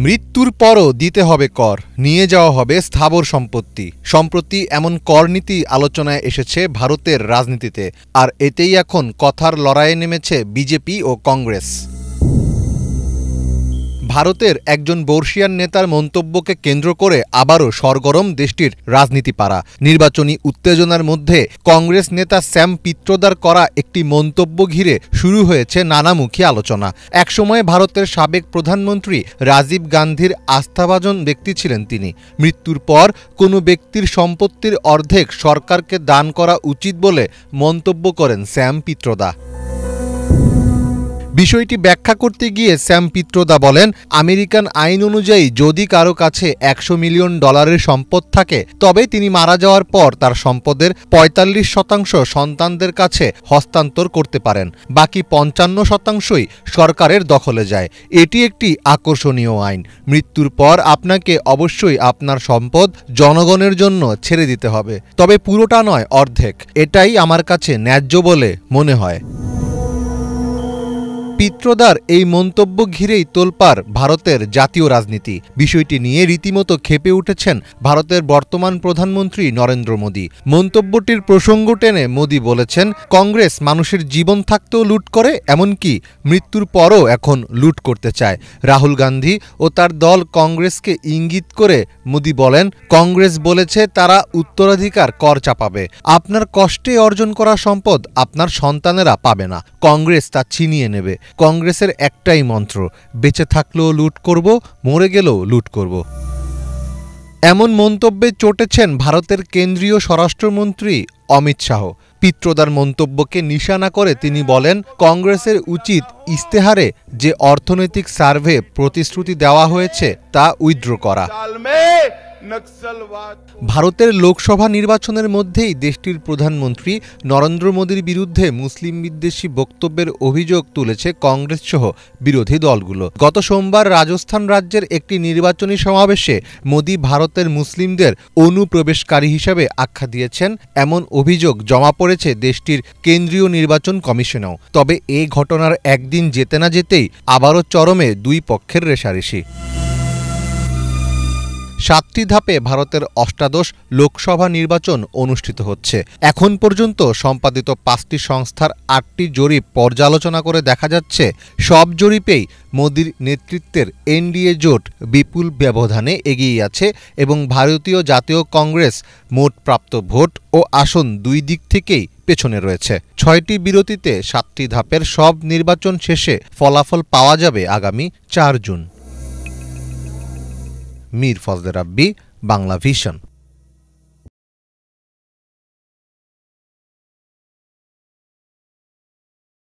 মৃত্যুর পরও দিতে হবে কর, নিয়ে যাওয়া হবে স্থাবর সম্পত্তি। সম্প্রতি এমন কর নীতি আলোচনায় এসেছে ভারতের রাজনীতিতে, আর এতেই এখন কথার লড়াইয়ে নেমেছে বিজেপি ও কংগ্রেস। ভারতের একজন বর্ষিয়ান নেতার মন্তব্যকে কেন্দ্র করে আবারও সরগরম দেশটির রাজনীতি পাড়া। নির্বাচনী উত্তেজনার মধ্যে কংগ্রেস নেতা স্যাম পিত্রোদার করা একটি মন্তব্য ঘিরে শুরু হয়েছে নানামুখী আলোচনা। একসময় ভারতের সাবেক প্রধানমন্ত্রী রাজীব গান্ধীর আস্থাভাজন ব্যক্তি ছিলেন তিনি। মৃত্যুর পর কোনো ব্যক্তির সম্পত্তির অর্ধেক সরকারকে দান করা উচিত বলে মন্তব্য করেন স্যাম পিত্রোদা। বিষয়টি ব্যাখ্যা করতে গিয়ে স্যাম পিত্রোদা বলেন, আমেরিকান আইন অনুযায়ী যদি কারো কাছে $100 মিলিয়ন সম্পদ থাকে, তবে তিনি মারা যাওয়ার পর তার সম্পদের 45% সন্তানদের কাছে হস্তান্তর করতে পারেন, বাকি 55%ই সরকারের দখলে যায়। এটি একটি আকর্ষণীয় আইন। মৃত্যুর পর আপনাকে অবশ্যই আপনার সম্পদ জনগণের জন্য ছেড়ে দিতে হবে, তবে পুরোটা নয়, অর্ধেক। এটাই আমার কাছে ন্যায্য বলে মনে হয়। পিত্রোদার এই মন্তব্য ঘিরেই তোলপাড় ভারতের জাতীয় রাজনীতি। বিষয়টি নিয়ে রীতিমতো ক্ষেপে উঠেছেন ভারতের বর্তমান প্রধানমন্ত্রী নরেন্দ্র মোদী। মন্তব্যটির প্রসঙ্গ টেনে মোদী বলেছেন, কংগ্রেস মানুষের জীবন থাকতেও লুট করে, এমনকি মৃত্যুর পরও এখন লুট করতে চায়। রাহুল গান্ধী ও তার দল কংগ্রেসকে ইঙ্গিত করে মোদী বলেন, কংগ্রেস বলেছে তারা উত্তরাধিকার কর চাপাবে। আপনার কষ্টে অর্জন করা সম্পদ আপনার সন্তানেরা পাবে না, কংগ্রেস তা ছিনিয়ে নেবে। কংগ্রেসের একটাই মন্ত্র, বেঁচে থাকলেও লুট করব, মরে গেলেও লুট করব। এমন মন্তব্যে চটেছেন ভারতের কেন্দ্রীয় স্বরাষ্ট্রমন্ত্রী অমিত শাহ। পিত্রোদার মন্তব্যকে নিশানা করে তিনি বলেন, কংগ্রেসের উচিত ইস্তেহারে যে অর্থনৈতিক সার্ভে প্রতিশ্রুতি দেওয়া হয়েছে তা উইথড্র করা। ভারতের লোকসভা নির্বাচনের মধ্যেই দেশটির প্রধানমন্ত্রী নরেন্দ্র মোদীর বিরুদ্ধে মুসলিম বিদ্বেষী বক্তব্যের অভিযোগ তুলেছে কংগ্রেস সহ বিরোধী দলগুলো। গত সোমবার রাজস্থান রাজ্যের একটি নির্বাচনী সমাবেশে মোদী ভারতের মুসলিমদের অনুপ্রবেশকারী হিসেবে আখ্যা দিয়েছেন, এমন অভিযোগ জমা পড়েছে দেশটির কেন্দ্রীয় নির্বাচন কমিশনেও। তবে এই ঘটনার একদিন যেতে না যেতেই আবারও চরমে দুই পক্ষের রেষারেষি। 7টি ধাপে ভারতের অষ্টাদশ লোকসভা নির্বাচন অনুষ্ঠিত হচ্ছে। এখন পর্যন্ত সম্পাদিত 5টি সংস্থার 8টি জরিপ পর্যালোচনা করে দেখা যাচ্ছে, সব জরিপেই মোদীর নেতৃত্বের এনডিএ জোট বিপুল ব্যবধানে এগিয়ে আছে এবং ভারতীয় জাতীয় কংগ্রেস মোট প্রাপ্ত ভোট ও আসন দুই দিক থেকেই পেছনে রয়েছে। 6টি বিরতিতে 7টি ধাপের সব নির্বাচন শেষে ফলাফল পাওয়া যাবে আগামী 4 জুন। মীর ফজলে রাব্বি, বাংলা ভিশন।